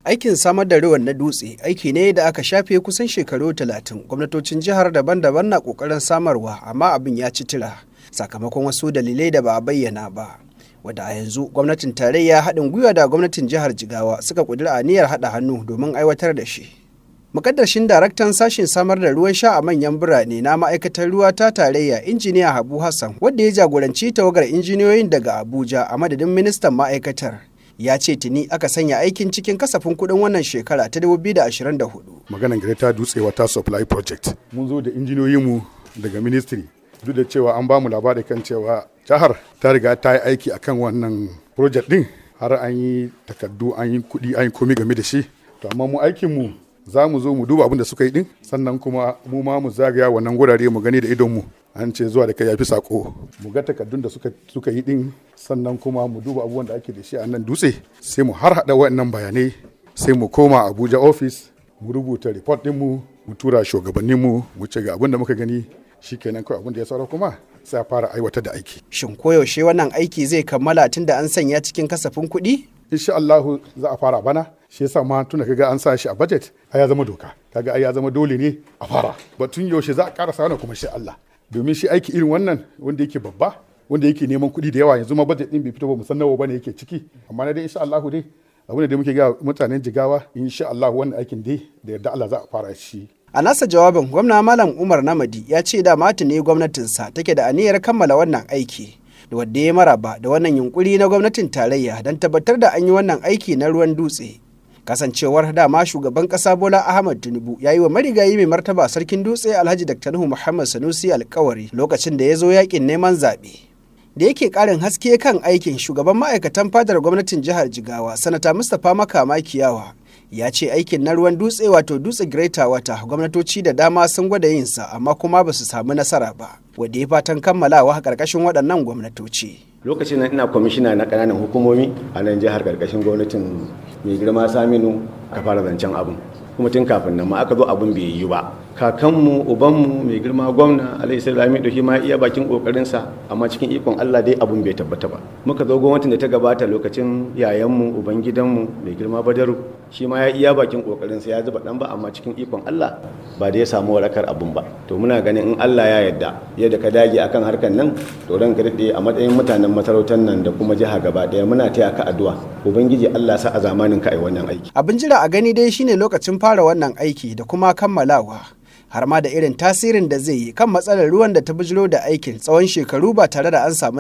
Aikin samar da ruwan na Dutse aiki ne da aka shafe kusan shekaru 30 gwamnatocin jihar daban-daban na kokarin samarwa, amma abin ya ci tira sakamakon wasu dalilai da ba a bayyana ba. Wadda a yanzu gwamnatin tarayya haɗin gwiwa da gwamnatin jihar Jigawa suka ƙudiri aniyar haɗa hannu domin aiwatar da shi. Mukaddashin daraktan sashen samar da ruwan sha a manyan birane na ma'aikatar ruwa ta tarayya injiniya Habu Hassan, wadda ya jagoranci tawagar injiniyoyin daga Abuja a madadin ministan ma'aikatar, ya ce tuni aka sanya aikin cikin kasafin kuɗin wannan shekara ta 2024. Maganan Greater Dutse Water Supply Project. Mun zo da injiniyoyinmu daga ministry, duk da cewa an ba mu labari kan cewa jihar ta riga ta yi aiki akan wannan project din, har an yi takardu, an yi kuɗi, an yi komai game da shi. To amma mu aikinmu za mu zo mu duba abin da suka yi din, sannan kuma mu ma mu zagaya wannan gurare mu gani da idonmu. An ce zuwa da kai yafi sako, mu ga takardun da suka yi din, sannan kuma mu duba abubuwan da ake da shi a nan Dutse, sai mu har hada waɗannan bayanai, sai mu koma Abuja office, mu rubuta report ɗinmu, mu tura shugabanninmu, mu ce ga abin da muka gani, shikenan kawai abin da ya saura kuma sai a fara aiwatar da aiki. Shin koyaushe wannan aiki zai kammala tun da an sanya cikin kasafin kuɗi? Insha Allah za a fara bana, shi yasa ma tun da kaga an sa shi a budget ai ya zama doka, kaga ai ya zama dole ne a fara. Batun yaushe za a karasa wannan kuma shi Allah, domin shi aiki irin wannan wanda yake babba, wanda yake neman kuɗi da yawa, yanzu ma budget din bai fito ba, mu san nawa bane yake ciki, amma na dai insha Allah dai abin da muke ga mutanen Jigawa, insha Allah wannan aikin dai da yarda Allah za a fara shi. A nasa jawabin, gwamna Malam Umar Namadi ya ce da ne gwamnatinsa take da aniyar kammala wannan aiki, da wadda ya maraba da wannan yunkuri na gwamnatin tarayya don tabbatar da an yi wannan aiki na ruwan Dutse. Kasancewar dama shugaban kasa Bola Ahmed Tinubu ya yi wa marigayi mai martaba sarkin Dutse Alhaji Dr. Nuhu Muhammad Sanusi alkawari lokacin da ya zo yakin neman zaɓe. Da yake ƙarin haske kan aikin, shugaban ma'aikatan fadar gwamnatin jihar Jigawa Sanata Mustapha Makama Kiyawa ya ce aikin na ruwan Dutse wato Dutse Greater Water gwamnatoci da dama sun gwada yinsa, amma kuma ba su samu nasara ba, wadda ya fatan kammalawa ƙarƙashin waɗannan gwamnatoci. Lokacin nan ina kwamishina na ƙananan hukumomi a nan jihar ƙarƙashin gwamnatin mai girma Saminu ka fara zancen abin, kuma tun kafin nan ma aka zo abin bai yi ba. Kakanmu ubanmu mai girma gwamna Alhaji Salami da shi ma iya bakin kokarinsa, amma cikin ikon Allah dai abin bai tabbata ba. Muka zo gwamnatin da ta gabata lokacin yayanmu uban gidanmu mai girma Badaru, shi ma ya iya bakin kokarinsa, ya zuba dan ba, amma cikin ikon Allah ba da ya samu warakar abun ba. To muna ganin in Allah ya yarda yadda ka dage akan harkan nan, to ran ka dade a matsayin mutanen masarautar nan da kuma jiha gaba daya muna taya ka addu'a, ubangiji Allah sa a zamanin ka ai wannan aiki. Abin jira a gani dai shine lokacin fara wannan aiki da kuma kammalawa, har ma da irin tasirin da zai yi kan matsalar ruwan da ta bijiro da aikin tsawon shekaru ba tare da an samu